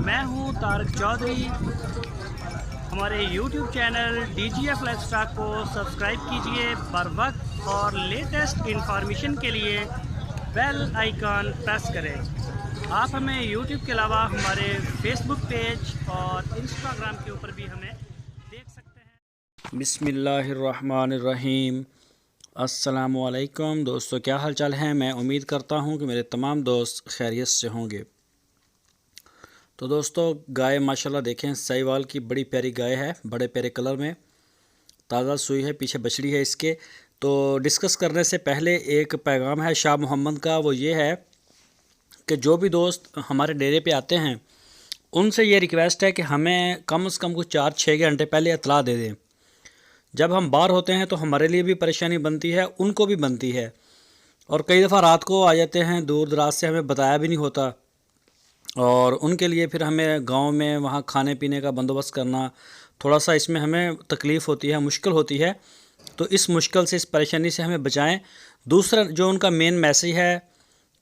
मैं हूं तारक चौधरी। हमारे YouTube चैनल DGF लाइफस्टाइल को सब्सक्राइब कीजिए बर वक्त और लेटेस्ट इंफॉर्मेशन के लिए बेल आइकन प्रेस करें। आप हमें YouTube के अलावा हमारे Facebook पेज और Instagram के ऊपर भी हमें देख सकते हैं। बिस्मिल्लाहिर्रहमानिर्रहीम। अस्सलामु अलैकुम दोस्तों, क्या हाल चाल है। मैं उम्मीद करता हूँ कि मेरे तमाम दोस्त खैरियत से होंगे। तो दोस्तों, गाय माशाल्लाह देखें, साहिवाल की बड़ी प्यारी गाय है, बड़े प्यारे कलर में, ताज़ा सूई है, पीछे बछड़ी है इसके। तो डिस्कस करने से पहले एक पैगाम है शाह मोहम्मद का, वो ये है कि जो भी दोस्त हमारे डेरे पे आते हैं उनसे ये रिक्वेस्ट है कि हमें कम से कम कुछ 4-6 घंटे पहले इतला दे दें। जब हम बाहर होते हैं तो हमारे लिए भी परेशानी बनती है, उनको भी बनती है, और कई दफ़ा रात को आ जाते हैं दूर दराज से, हमें बताया भी नहीं होता, और उनके लिए फिर हमें गांव में वहाँ खाने पीने का बंदोबस्त करना, थोड़ा सा इसमें हमें तकलीफ़ होती है, मुश्किल होती है। तो इस मुश्किल से, इस परेशानी से हमें बचाएं। दूसरा जो उनका मेन मैसेज है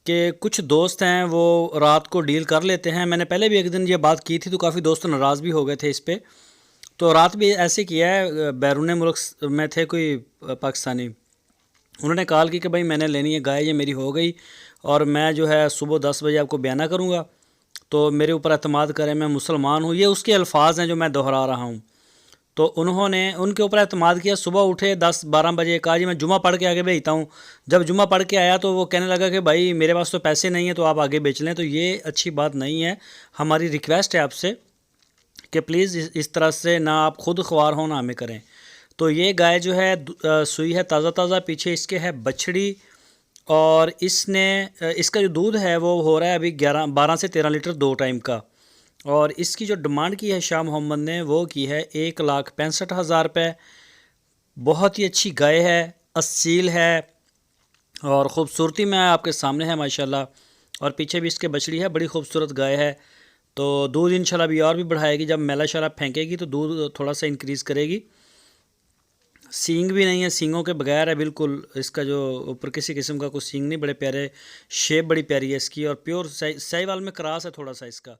कि कुछ दोस्त हैं वो रात को डील कर लेते हैं। मैंने पहले भी एक दिन ये बात की थी तो काफ़ी दोस्त नाराज़ भी हो गए थे इस पर। तो रात भी ऐसे किया है, बैरून मुल्क में थे कोई पाकिस्तानी, उन्होंने कॉल की कि भाई मैंने लेनी है गाय, ये मेरी हो गई और मैं जो है सुबह 10 बजे आपको बयाना करूँगा, तो मेरे ऊपर एतमाद करें, मैं मुसलमान हूँ। ये उसके अल्फाज हैं जो मैं दोहरा रहा हूँ। तो उन्होंने उनके ऊपर एतमाद किया। सुबह उठे 10-12 बजे, कहा जी मैं जुमा पढ़ के आगे भेजता हूँ। जब जुमा पढ़ के आया तो वो कहने लगा कि भाई मेरे पास तो पैसे नहीं है, तो आप आगे बेच लें। तो ये अच्छी बात नहीं है। हमारी रिक्वेस्ट है आपसे कि प्लीज़ इस तरह से ना आप खुद ख्वार हो ना हमें करें। तो ये गाय जो है सूई है ताज़ा ताज़ा, पीछे इसके है बछड़ी, और इसका जो दूध है वो हो रहा है अभी 12 से 13 लीटर 2 टाइम का। और इसकी जो डिमांड की है शाह मोहम्मद ने, वो की है 1,65,000 रुपये। बहुत ही अच्छी गाय है, असील है, और ख़ूबसूरती में आपके सामने है माशाल्लाह। और पीछे भी इसके बछड़ी है, बड़ी खूबसूरत गाय है। तो दूध इंशाल्लाह भी और भी बढ़ाएगी, जब मेला शाला फेंकेगी तो दूध थोड़ा सा इंक्रीज़ करेगी। सींग भी नहीं है, सींगों के बगैर है बिल्कुल। इसका जो ऊपर किसी किस्म का कोई सींग नहीं, बड़े प्यारे शेप, बड़ी प्यारी है इसकी, और प्योर साहिवाल में क्रॉस है थोड़ा सा इसका।